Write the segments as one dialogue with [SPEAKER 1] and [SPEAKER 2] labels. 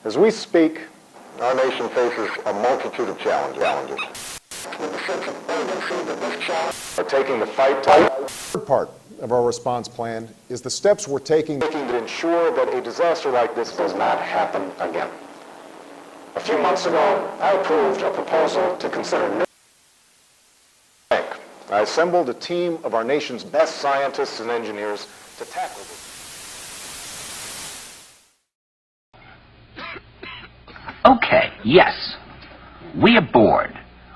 [SPEAKER 1] As we speak, our nation faces a multitude of challenges. With the sense of urgency that this challenge are taking the fight to... The third part of our response plan is the steps we're taking to ensure that a disaster like this does not happen again. A few months ago, I approved a proposal to consider... I assembled a team of our nation's best scientists and engineers to tackle this.
[SPEAKER 2] Okay, yes, we are bored.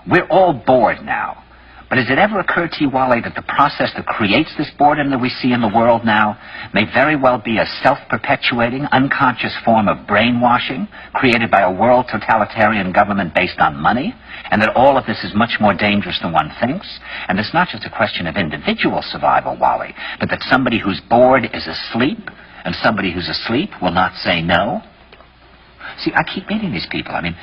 [SPEAKER 2] We're all bored now. But has it ever occurred to you, Wally, that the process that creates this boredom that we see in the world now may very well be a self-perpetuating, unconscious form of brainwashing created by a world totalitarian government based on money, and that all of this is much more dangerous than one thinks, and it's not just a question of individual survival, Wally, but that somebody who's bored is asleep, and somebody who's asleep will not say no? See, I keep meeting these people. I mean,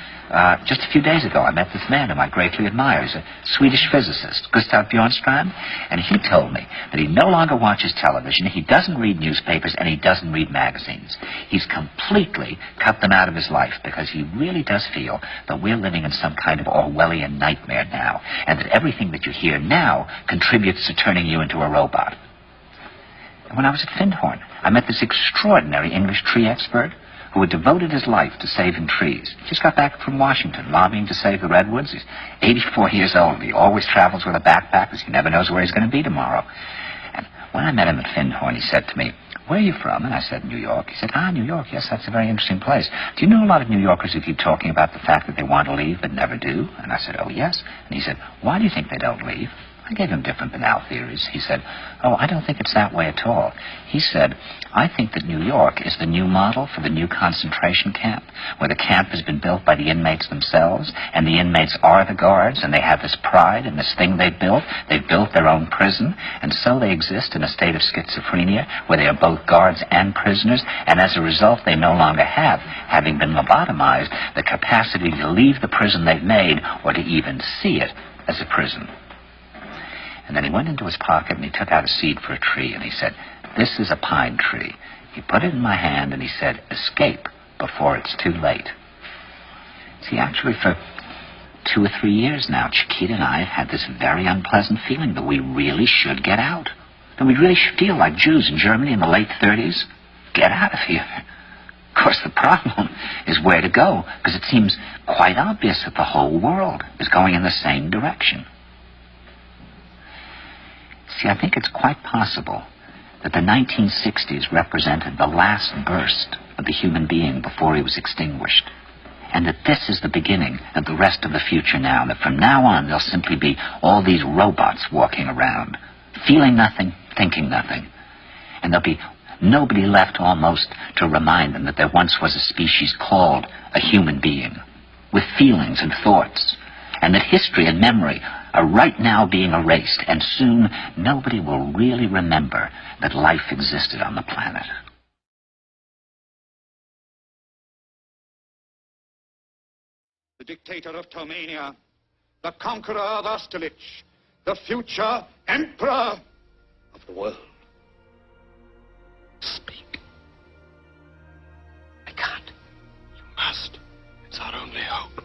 [SPEAKER 2] just a few days ago, I met this man whom I greatly admire. He's a Swedish physicist, Gustav Bjornstrand, and he told me that he no longer watches television, he doesn't read newspapers, and he doesn't read magazines. He's completely cut them out of his life because he really does feel that we're living in some kind of Orwellian nightmare now, and that everything that you hear now contributes to turning you into a robot. And when I was at Findhorn, I met this extraordinary English tree expert who had devoted his life to saving trees. He just got back from Washington, lobbying to save the redwoods. He's 84 years old. He always travels with a backpack because he never knows where he's going to be tomorrow. And when I met him at Findhorn, he said to me, "Where are you from?" And I said, "New York." He said, "New York, yes, that's a very interesting place. Do you know a lot of New Yorkers who keep talking about the fact that they want to leave but never do?" And I said, "Oh, yes." And he said, "Why do you think they don't leave?" I gave him different banal theories. He said, "Oh, I don't think it's that way at all." He said, "I think that New York is the new model for the new concentration camp, where the camp has been built by the inmates themselves, and the inmates are the guards, and they have this pride in this thing they've built. They've built their own prison, and so they exist in a state of schizophrenia, where they are both guards and prisoners, and as a result, they no longer have, having been lobotomized, the capacity to leave the prison they've made, or to even see it as a prison." And then he went into his pocket and he took out a seed for a tree and he said, "This is a pine tree." He put it in my hand and he said, "Escape before it's too late." See, actually for 2 or 3 years now, Chiquita and I have had this very unpleasant feeling that we really should get out. That we really should feel like Jews in Germany in the late 30s. Get out of here. Of course, the problem is where to go, because it seems quite obvious that the whole world is going in the same direction. See, I think it's quite possible that the 1960s represented the last burst of the human being before he was extinguished, and that this is the beginning of the rest of the future now, and that from now on there'll simply be all these robots walking around, feeling nothing, thinking nothing, and there'll be nobody left almost to remind them that there once was a species called a human being, with feelings and thoughts, and that history and memory are right now being erased, and soon nobody will really remember that life existed on the planet.
[SPEAKER 3] The dictator of Tomania, the conqueror of Austerlitz, the future emperor of the world. Speak. I can't. You must. It's our only hope.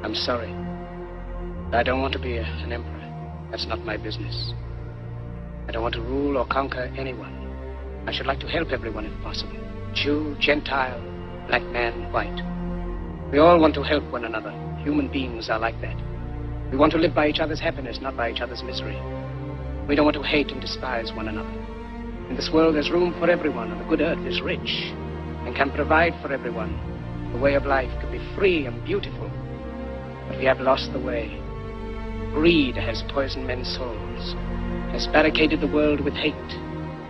[SPEAKER 4] I'm sorry. I don't want to be an emperor. That's not my business. I don't want to rule or conquer anyone. I should like to help everyone if possible. Jew, Gentile, black man, white. We all want to help one another. Human beings are like that. We want to live by each other's happiness, not by each other's misery. We don't want to hate and despise one another. In this world there's room for everyone, and the good earth is rich and can provide for everyone. The way of life could be free and beautiful, but we have lost the way. Greed has poisoned men's souls, has barricaded the world with hate,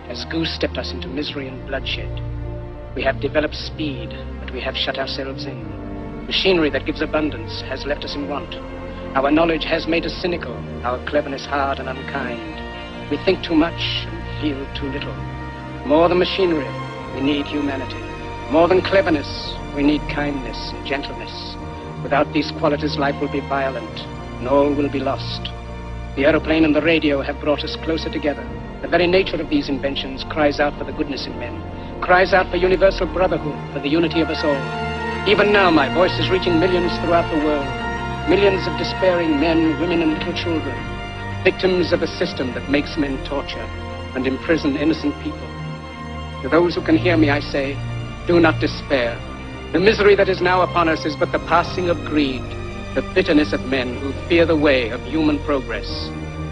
[SPEAKER 4] has goose-stepped us into misery and bloodshed. We have developed speed, but we have shut ourselves in. Machinery that gives abundance has left us in want. Our knowledge has made us cynical, our cleverness hard and unkind. We think too much and feel too little. More than machinery, we need humanity. More than cleverness, we need kindness and gentleness. Without these qualities, life will be violent, and all will be lost. The aeroplane and the radio have brought us closer together. The very nature of these inventions cries out for the goodness in men, cries out for universal brotherhood, for the unity of us all. Even now, my voice is reaching millions throughout the world, millions of despairing men, women, and little children, victims of a system that makes men torture and imprison innocent people. To those who can hear me, I say, do not despair. The misery that is now upon us is but the passing of greed, the bitterness of men who fear the way of human progress.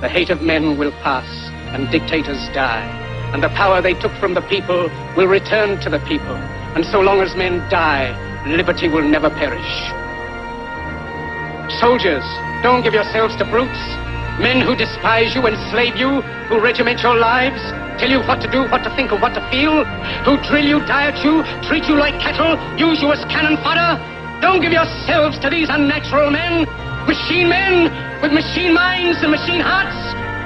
[SPEAKER 4] The hate of men will pass, and dictators die, and the power they took from the people will return to the people. And so long as men die, liberty will never perish. Soldiers, don't give yourselves to brutes, men who despise you, enslave you, who regiment your lives, tell you what to do, what to think, and what to feel, who drill you, diet you, treat you like cattle, use you as cannon fodder. Don't give yourselves to these unnatural men, machine men with machine minds and machine hearts.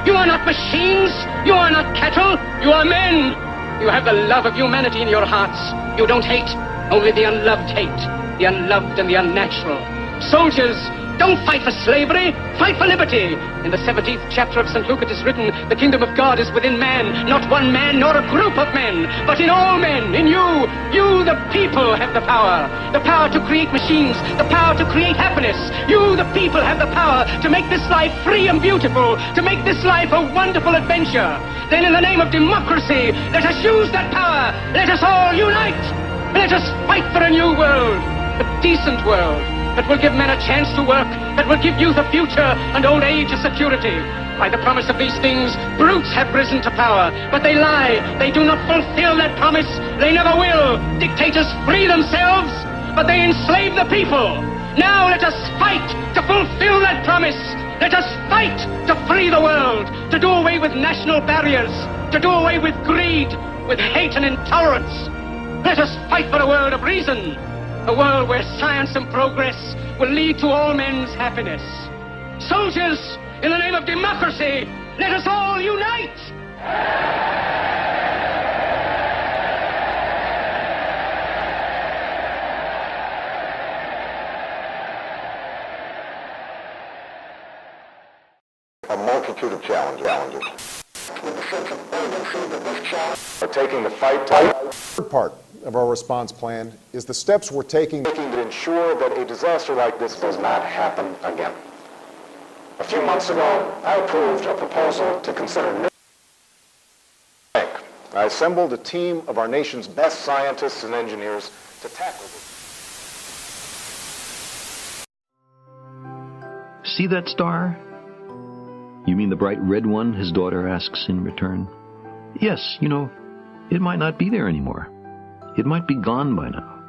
[SPEAKER 4] You are not machines, you are not cattle, you are men. You have the love of humanity in your hearts. You don't hate, only the unloved hate, the unloved and the unnatural. Soldiers, don't fight for slavery, fight for liberty. In the 17th chapter of St. Luke it is written, the kingdom of God is within man, not one man nor a group of men, but in all men, in you. You, the people, have the power to create machines, the power to create happiness. You, the people, have the power to make this life free and beautiful, to make this life a wonderful adventure. Then in the name of democracy, let us use that power. Let us all unite. Let us fight for a new world, a decent world, that will give men a chance to work, that will give youth a future and old age a security. By the promise of these things, brutes have risen to power, but they lie. They do not fulfill that promise. They never will. Dictators free themselves, but they enslave the people. Now let us fight to fulfill that promise. Let us fight to free the world, to do away with national barriers, to do away with greed, with hate and intolerance. Let us fight for a world of reason, a world where science and progress will lead to all men's happiness. Soldiers, in the name of democracy, let us all unite!
[SPEAKER 1] A multitude of challenges. With a sense of urgency that this challenge are taking the fight to third part of our response plan is the steps we're taking to ensure that a disaster like this does not happen again. A few months ago, I approved a proposal to consider I assembled a team of our nation's best scientists and engineers to tackle this.
[SPEAKER 5] See that star? You mean the bright red one, his daughter asks in return. Yes, you know, it might not be there anymore. It might be gone by now.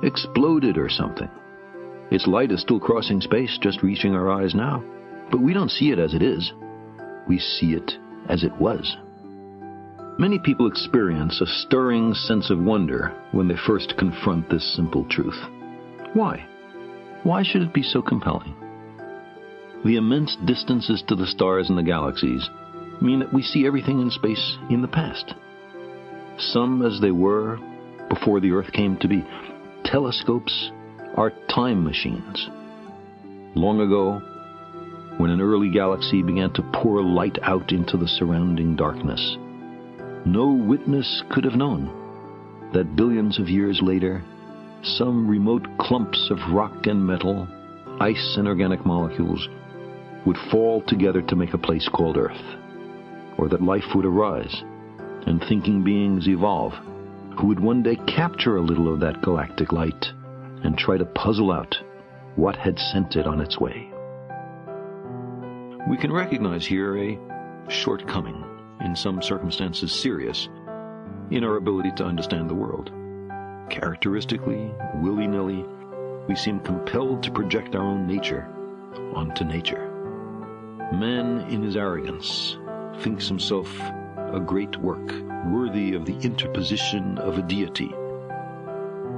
[SPEAKER 5] Exploded or something. Its light is still crossing space, just reaching our eyes now. But we don't see it as it is. We see it as it was. Many people experience a stirring sense of wonder when they first confront this simple truth. Why? Why should it be so compelling? The immense distances to the stars and the galaxies mean that we see everything in space in the past. Some as they were before the Earth came to be. Telescopes are time machines. Long ago, when an early galaxy began to pour light out into the surrounding darkness, no witness could have known that billions of years later, some remote clumps of rock and metal, ice and organic molecules would fall together to make a place called Earth, or that life would arise and thinking beings evolve who would one day capture a little of that galactic light and try to puzzle out what had sent it on its way. We can recognize here a shortcoming, in some circumstances serious, in our ability to understand the world. Characteristically, willy-nilly, we seem compelled to project our own nature onto nature. Man, in his arrogance, thinks himself a great work, worthy of the interposition of a deity.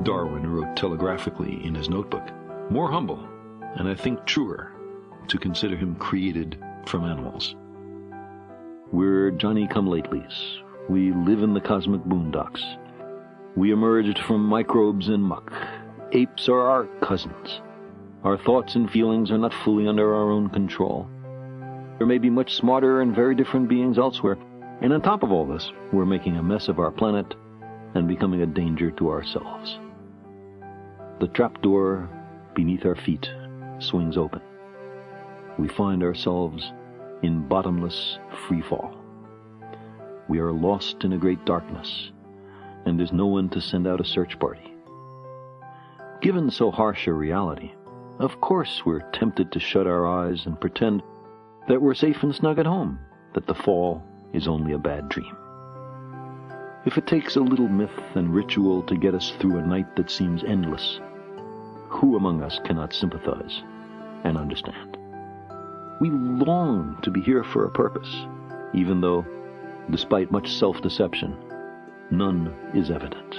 [SPEAKER 5] Darwin wrote telegraphically in his notebook, more humble, and I think truer, to consider him created from animals. We're Johnny-come-latelys. We live in the cosmic boondocks. We emerged from microbes and muck. Apes are our cousins. Our thoughts and feelings are not fully under our own control. There may be much smarter and very different beings elsewhere, and on top of all this, we're making a mess of our planet and becoming a danger to ourselves. The trapdoor beneath our feet swings open. We find ourselves in bottomless freefall. We are lost in a great darkness, and there's no one to send out a search party. Given so harsh a reality, of course we're tempted to shut our eyes and pretend that we're safe and snug at home, that the fall is only a bad dream. If it takes a little myth and ritual to get us through a night that seems endless, who among us cannot sympathize and understand? We long to be here for a purpose, even though, despite much self-deception, none is evident.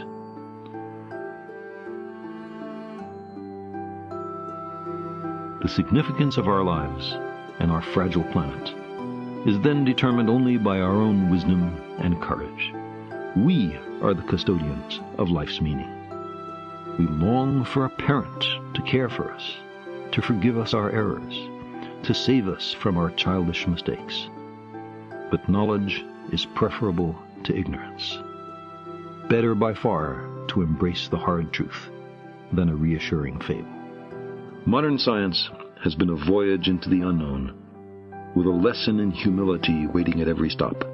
[SPEAKER 5] The significance of our lives and our fragile planet is then determined only by our own wisdom and courage. We are the custodians of life's meaning. We long for a parent to care for us, to forgive us our errors, to save us from our childish mistakes. But knowledge is preferable to ignorance. Better by far to embrace the hard truth than a reassuring fable. Modern science has been a voyage into the unknown, with a lesson in humility waiting at every stop.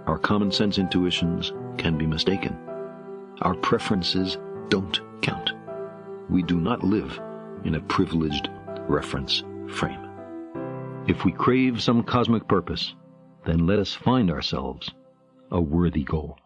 [SPEAKER 5] Our common sense intuitions can be mistaken. Our preferences don't count. We do not live in a privileged reference frame. If we crave some cosmic purpose, then let us find ourselves a worthy goal.